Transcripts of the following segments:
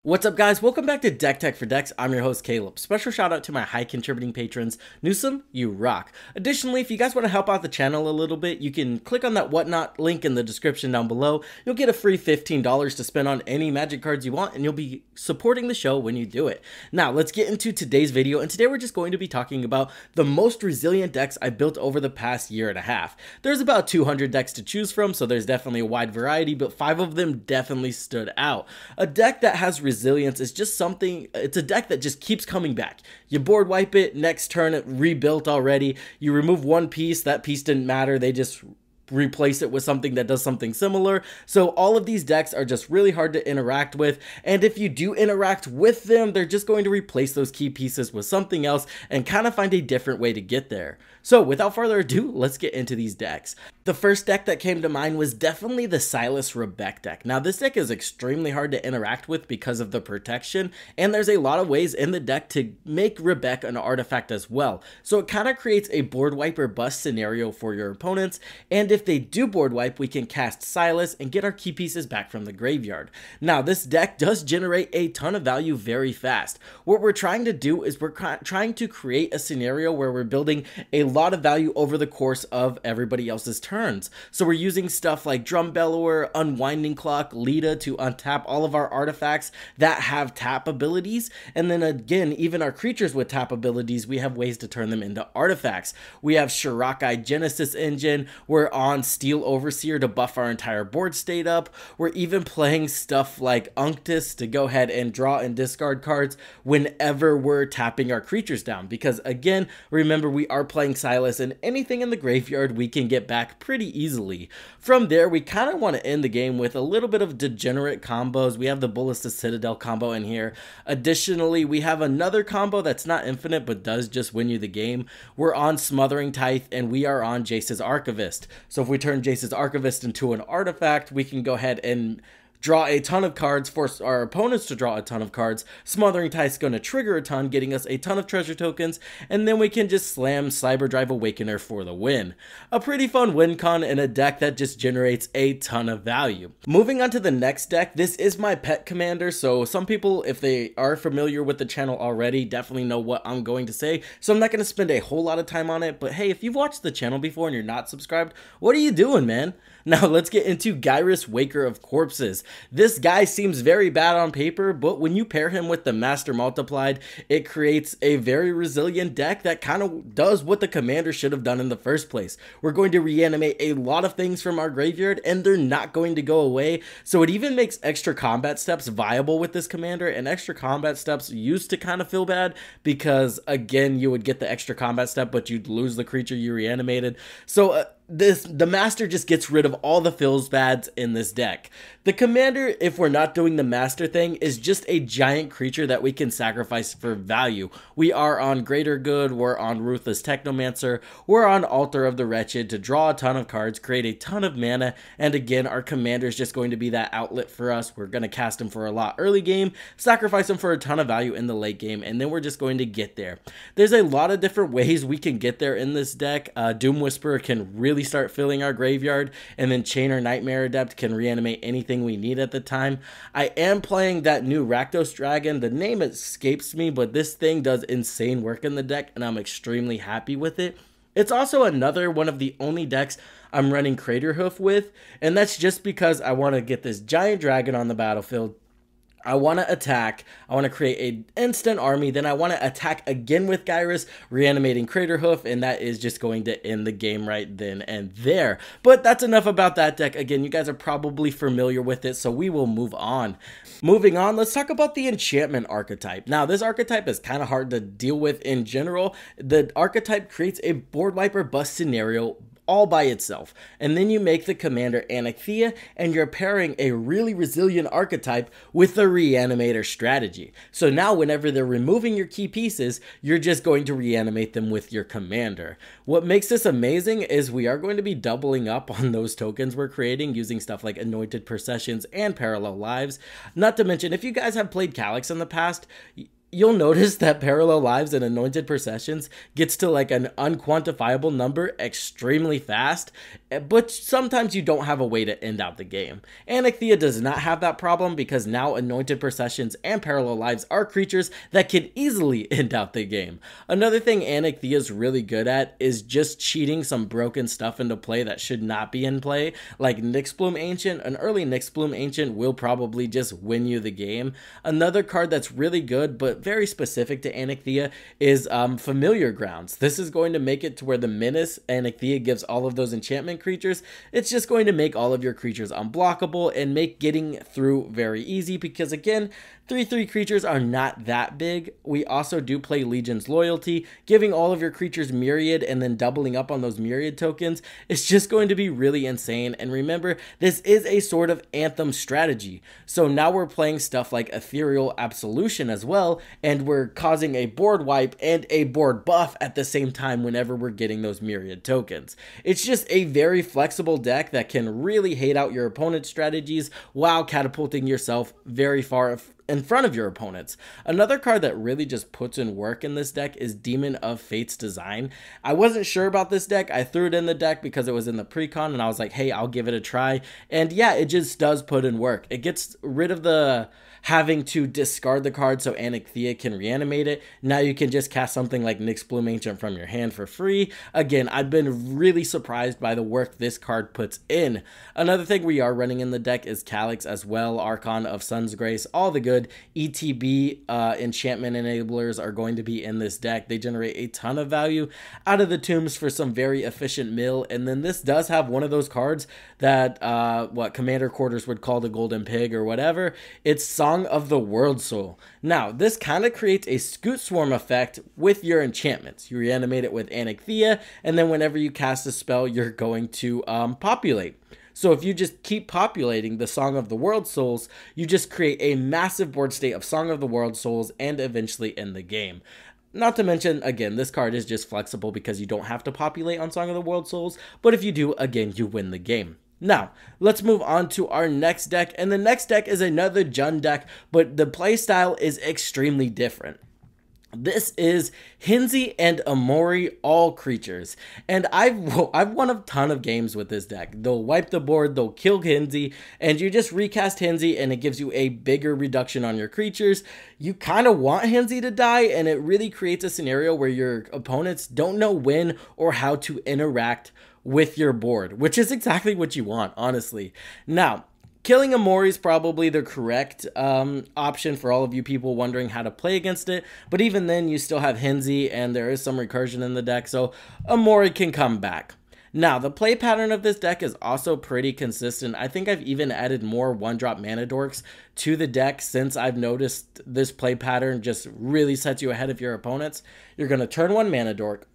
What's up, guys? Welcome back to Deck Tech for Decks. I'm your host, Caleb. Special shout out to my high contributing patrons, Newsome, you rock. Additionally, if you guys want to help out the channel a little bit, you can click on that whatnot link in the description down below. You'll get a free $15 to spend on any magic cards you want, and you'll be supporting the show when you do it. Now, let's get into today's video, and today we're just going to be talking about the most resilient decks I built over the past year and a half. There's about 200 decks to choose from, so there's definitely a wide variety, but 5 of them definitely stood out. A deck that has resilience is just something, it's a deck that just keeps coming back. You board wipe it, next turn it rebuilt already, you remove one piece, that piece didn't matter, they just replace it with something that does something similar. So all of these decks are just really hard to interact with, and if you do interact with them, they're just going to replace those key pieces with something else and kind of find a different way to get there. So without further ado, let's get into these decks. The first deck that came to mind was definitely the Silas Rebec deck. Now this deck is extremely hard to interact with because of the protection, and there's a lot of ways in the deck to make Rebbec an artifact as well. So it kind of creates a board wipe or bust scenario for your opponents, and if they do board wipe, we can cast Silas and get our key pieces back from the graveyard. Now this deck does generate a ton of value very fast. What we're trying to do is we're trying to create a scenario where we're building a lot of value over the course of everybody else's turns. So we're using stuff like Drum Bellower, Unwinding Clock, Lita to untap all of our artifacts that have tap abilities, and then again, even our creatures with tap abilities, we have ways to turn them into artifacts. We have Shirakai Genesis Engine, we're on Steel Overseer to buff our entire board state up, we're even playing stuff like Unctus to go ahead and draw and discard cards whenever we're tapping our creatures down, because again, remember we are playing Silas, and anything in the graveyard we can get back pretty easily. From there, we kind of want to end the game with a little bit of degenerate combos. We have the Ballista Citadel combo in here. Additionally, we have another combo that's not infinite but does just win you the game. We're on Smothering Tithe and we are on Jace's Archivist. So if we turn Jace's Archivist into an artifact, we can go ahead and draw a ton of cards, force our opponents to draw a ton of cards. Smothering Tithe's going to trigger a ton, getting us a ton of treasure tokens, and then we can just slam Cyberdrive Awakener for the win. A pretty fun win con in a deck that just generates a ton of value. Moving on to the next deck, this is my pet commander, so some people, if they are familiar with the channel already, definitely know what I'm going to say, so I'm not going to spend a whole lot of time on it, but hey, if you've watched the channel before and you're not subscribed, what are you doing, man? Now let's get into Gyrus, Waker of Corpses. This guy seems very bad on paper, but when you pair him with the Master Multiplied, it creates a very resilient deck that kind of does what the commander should have done in the first place. We're going to reanimate a lot of things from our graveyard, and they're not going to go away, so it even makes extra combat steps viable with this commander, and extra combat steps used to kind of feel bad, because again, you would get the extra combat step, but you'd lose the creature you reanimated. So the master just gets rid of all the feels bads in this deck. The commander, if we're not doing the master thing, is just a giant creature that we can sacrifice for value. We are on Greater Good, we're on Ruthless Technomancer, we're on Altar of the Wretched to draw a ton of cards, create a ton of mana, and again, our commander is just going to be that outlet for us. We're going to cast him for a lot early game, sacrifice him for a ton of value in the late game, and then we're just going to get there. There's a lot of different ways we can get there in this deck. Doom Whisperer can really start filling our graveyard, and then Chain or Nightmare Adept can reanimate anything we need at the time. I am playing that new Rakdos Dragon. The name escapes me, but this thing does insane work in the deck, and I'm extremely happy with it. It's also another one of the only decks I'm running Craterhoof with, and that's just because I want to get this giant dragon on the battlefield. I want to attack, I want to create an instant army, then I want to attack again with Gyrus, reanimating Craterhoof, and that is just going to end the game right then and there. But that's enough about that deck. Again, you guys are probably familiar with it, so we will move on. Moving on, let's talk about the Enchantment archetype. Now, this archetype is kind of hard to deal with in general. The archetype creates a board wiper bust scenario all by itself, and then you make the commander Anikthea, and you're pairing a really resilient archetype with a reanimator strategy. So now whenever they're removing your key pieces, you're just going to reanimate them with your commander. What makes this amazing is we are going to be doubling up on those tokens we're creating using stuff like Anointed Processions and Parallel Lives. Not to mention, if you guys have played Calyx in the past, you'll notice that parallel lives and anointed processions gets to like an unquantifiable number extremely fast, but sometimes you don't have a way to end out the game. Anikthea does not have that problem because now anointed processions and parallel lives are creatures that can easily end out the game. Another thing Anikthea is really good at is just cheating some broken stuff into play that should not be in play, like Nyxbloom Ancient. An early Nyxbloom Ancient will probably just win you the game. Another card that's really good but very specific to Anikthea is Familiar Grounds. This is going to make it to where the menace Anikthea gives all of those enchantment creatures. It's just going to make all of your creatures unblockable and make getting through very easy because, again, 3/3 creatures are not that big. We also do play Legion's Loyalty. Giving all of your creatures Myriad and then doubling up on those Myriad tokens is just going to be really insane. And remember, this is a sort of Anthem strategy. So now we're playing stuff like Ethereal Absolution as well, and we're causing a board wipe and a board buff at the same time whenever we're getting those Myriad tokens. It's just a very flexible deck that can really hate out your opponent's strategies while catapulting yourself very far in front of your opponents. Another card that really just puts in work in this deck is Demon of Fate's Design. I wasn't sure about this deck. I threw it in the deck because it was in the pre-con and I was like, hey, I'll give it a try. And yeah, it just does put in work. It gets rid of the having to discard the card so Anikthea can reanimate it. Now you can just cast something like Nyxbloom Ancient from your hand for free. Again, I've been really surprised by the work this card puts in. Another thing we are running in the deck is Calyx as well, Archon of Sun's Grace, all the good ETB enchantment enablers are going to be in this deck. They generate a ton of value out of the tombs for some very efficient mill, and then this does have one of those cards that Commander Quarters would call the Golden Pig or whatever. It's Song of the World Soul. Now, this kind of creates a Scoot Swarm effect with your enchantments. You reanimate it with Anikthea, and then whenever you cast a spell, you're going to populate. So if you just keep populating the Song of the World Souls, you just create a massive board state of Song of the World Souls and eventually end the game. Not to mention, again, this card is just flexible because you don't have to populate on Song of the World Souls, but if you do, again, you win the game. Now, let's move on to our next deck, and the next deck is another Jund deck, but the playstyle is extremely different. This is Henzie and Amori, all creatures, and I've won a ton of games with this deck. They'll wipe the board, they'll kill Henzie, and you just recast Henzie and it gives you a bigger reduction on your creatures. You kind of want Henzie to die, and it really creates a scenario where your opponents don't know when or how to interact with your board, which is exactly what you want, honestly. Now, killing Amori is probably the correct option for all of you people wondering how to play against it, but even then you still have Henzie and there is some recursion in the deck, so Amori can come back. Now, the play pattern of this deck is also pretty consistent. I think I've even added more one-drop mana dorks to the deck since I've noticed this play pattern just really sets you ahead of your opponents. You're going to turn 1 mana dork.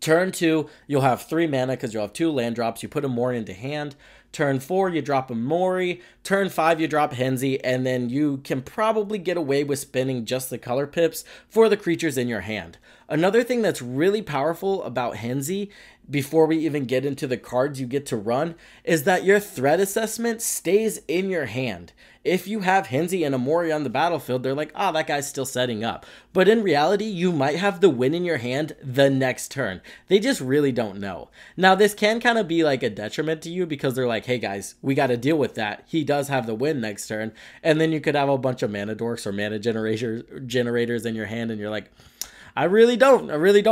Turn 2, you'll have 3 mana because you'll have 2 land drops. You put Amori into hand. Turn 4, you drop Amori. Turn 5, you drop Henzie, and then you can probably get away with spending just the color pips for the creatures in your hand. Another thing that's really powerful about Henzie, before we even get into the cards you get to run, is that your threat assessment stays in your hand. If you have Henzie and Amori on the battlefield, they're like, oh, that guy's still setting up. But in reality, you might have the win in your hand the next turn. They just really don't know. Now, this can kind of be like a detriment to you because they're like, hey guys, we got to deal with that. He does have the win next turn. And then you could have a bunch of mana dorks or mana generators in your hand and you're like, I really don't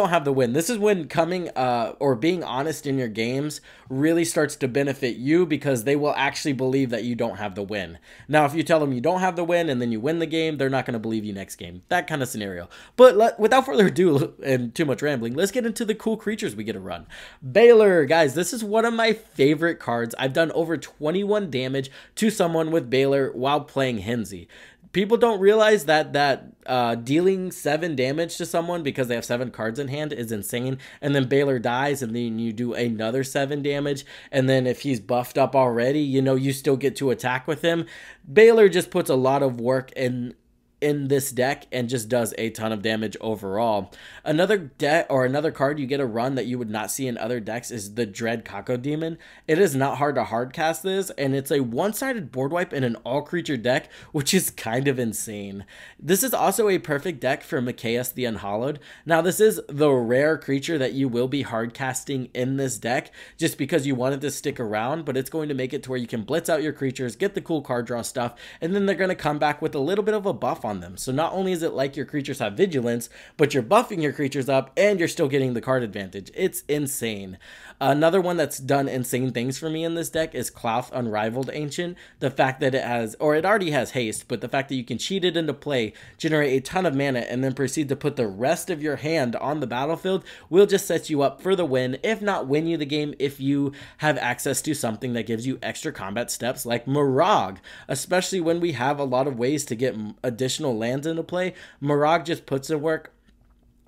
have the win. This is when coming or being honest in your games really starts to benefit you because they will actually believe that you don't have the win. Now, if you tell them you don't have the win and then you win the game, they're not going to believe you next game. That kind of scenario. But without further ado and too much rambling, let's get into the cool creatures we get to run. Baylor, guys, this is one of my favorite cards. I've done over 21 damage to someone with Baylor while playing Henzie. People don't realize that dealing 7 damage to someone because they have 7 cards in hand is insane. And then Baylor dies and then you do another 7 damage. And then if he's buffed up already, you know, you still get to attack with him. Baylor just puts a lot of work in in this deck and just does a ton of damage overall. Another deck or another card you get a run that you would not see in other decks is the Dread Cacodemon. It is not hard to hard cast this, and it's a one-sided board wipe in an all-creature deck, which is kind of insane. This is also a perfect deck for Mikaeus the Unhallowed. Now, this is the rare creature that you will be hard casting in this deck just because you want it to stick around, but it's going to make it to where you can blitz out your creatures, get the cool card draw stuff, and then they're going to come back with a little bit of a buff on them. So not only is it like your creatures have vigilance, but you're buffing your creatures up and you're still getting the card advantage. It's insane. Another one that's done insane things for me in this deck is Klauth Unrivaled Ancient. The fact that it has, or it already has haste, but the fact that you can cheat it into play, generate a ton of mana, and then proceed to put the rest of your hand on the battlefield will just set you up for the win, if not win you the game, if you have access to something that gives you extra combat steps like Mirage. Especially when we have a lot of ways to get additional lands into play, Mirage just puts in work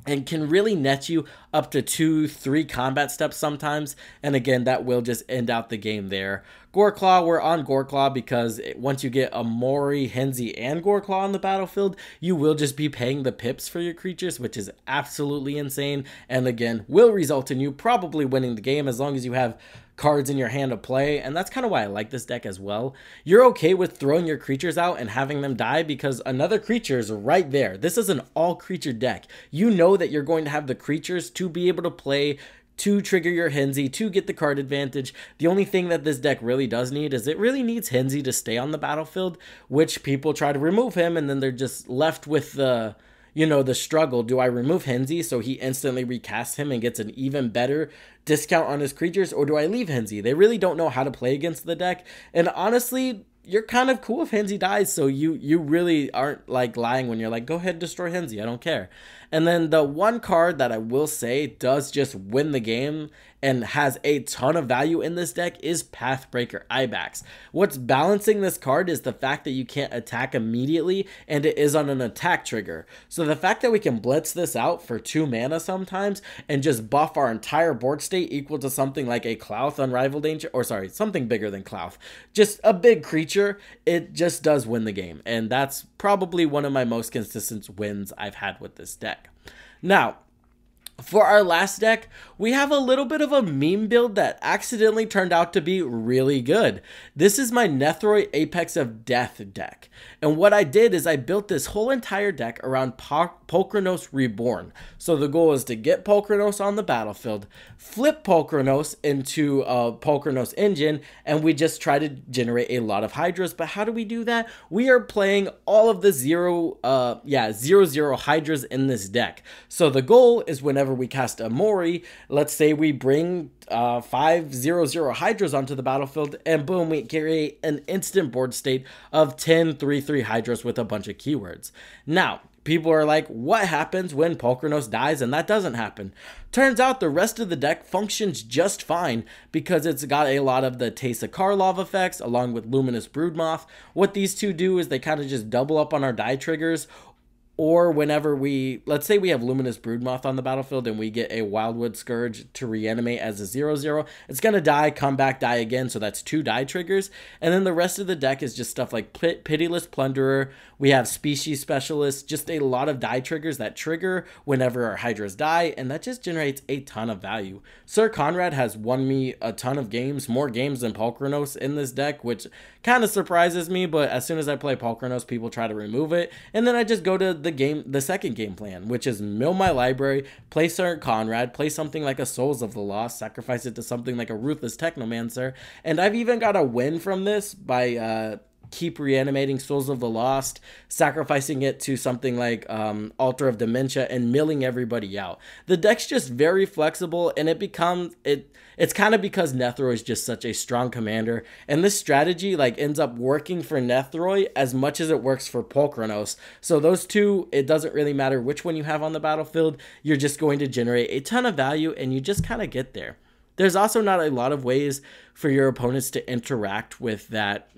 and can really net you up to 2-3 combat steps sometimes. And again, that will just end out the game there. Goreclaw, we're on Goreclaw because once you get Amori, Henzie, and Goreclaw on the battlefield, you will just be paying the pips for your creatures, which is absolutely insane. And again, will result in you probably winning the game as long as you have cards in your hand to play, and that's kind of why I like this deck as well. You're okay with throwing your creatures out and having them die because another creature is right there. This is an all creature deck. You know that you're going to have the creatures to be able to play, to trigger your Henzie, to get the card advantage. The only thing that this deck really does need is it really needs Henzie to stay on the battlefield, which people try to remove him and then they're just left with the, you know, the struggle. Do I remove Henzie so he instantly recasts him and gets an even better discount on his creatures, or do I leave Henzie? They really don't know how to play against the deck, and honestly, you're kind of cool if Henzie dies, so you really aren't like lying when you're like, go ahead, destroy Henzie, I don't care. And then the one card that I will say does just win the game and has a ton of value in this deck is Pathbreaker Ibex. What's balancing this card is the fact that you can't attack immediately and it is on an attack trigger. So the fact that we can blitz this out for 2 mana sometimes and just buff our entire board state equal to something like a Klauth Unrivaled Ancient, or sorry, something bigger than Klauth, just a big creature, it just does win the game. And that's probably one of my most consistent wins I've had with this deck. Now, for our last deck, we have a little bit of a meme build that accidentally turned out to be really good. This is my Nethroi Apex of Death deck. And what I did is I built this whole entire deck around Pulchronos Reborn. So the goal is to get Pulchronos on the battlefield, flip Pulchronos into a Pulchronos engine, and we just try to generate a lot of Hydras. But how do we do that? We are playing all of the 0/0 Hydras in this deck. So the goal is whenever we cast Amori, let's say we bring 5/0/0 Hydras onto the battlefield, and boom, we create an instant board state of 10 3/3 Hydras with a bunch of keywords. Now, people are like, what happens when Pulchronos dies and that doesn't happen? Turns out the rest of the deck functions just fine because it's got a lot of the Teysa Karlov effects along with Luminous Broodmoth. What these two do is they kind of just double up on our die triggers. Or whenever let's say we have Luminous Broodmoth on the battlefield and we get a Wildwood Scourge to reanimate as a 0/0, it's going to die, come back, die again, so that's 2 die triggers. And then the rest of the deck is just stuff like Pitiless Plunderer, we have Species Specialist, just a lot of die triggers that trigger whenever our Hydras die, and that just generates a ton of value. Sir Conrad has won me a ton of games, more games than Pulchronos in this deck, which kind of surprises me, but as soon as I play Pulchronos, people try to remove it, and then I just go to the second game plan, which is mill my library, play Sir Conrad, play something like a Souls of the Lost, sacrifice it to something like a Ruthless Technomancer, and I've even got a win from this by keep reanimating Souls of the Lost, sacrificing it to something like Altar of Dementia, and milling everybody out. The deck's just very flexible, and it's kind of because Nethroi is just such a strong commander, and this strategy like ends up working for Nethroi as much as it works for Pulchronos. So those two, it doesn't really matter which one you have on the battlefield, you're just going to generate a ton of value, and you just kind of get there. There's also not a lot of ways for your opponents to interact with that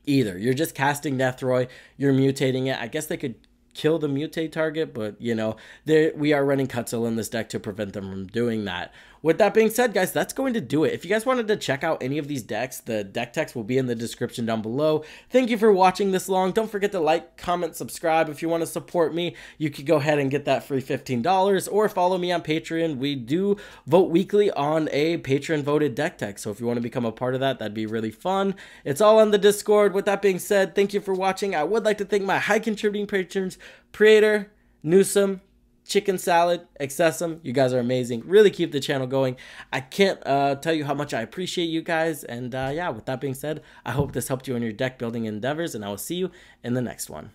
either. You're just casting Nethroi, you're mutating it. I guess they could kill the mutate target, but you know, we are running Cutzel in this deck to prevent them from doing that. with that being said, guys, that's going to do it. If you guys wanted to check out any of these decks, the deck text will be in the description down below. Thank you for watching this long. Don't forget to like, comment, subscribe. If you want to support me, you could go ahead and get that free $15, or follow me on Patreon. We do vote weekly on a patron voted deck text, so if you want to become a part of that, that'd be really fun. It's all on the Discord. With that being said, thank you for watching. I would like to thank my high contributing patrons, Praetor, Newsome, Chicken Salad, Excessum. You guys are amazing. Really keep the channel going. I can't tell you how much I appreciate you guys. And yeah, with that being said, I hope this helped you in your deck building endeavors, and I will see you in the next one.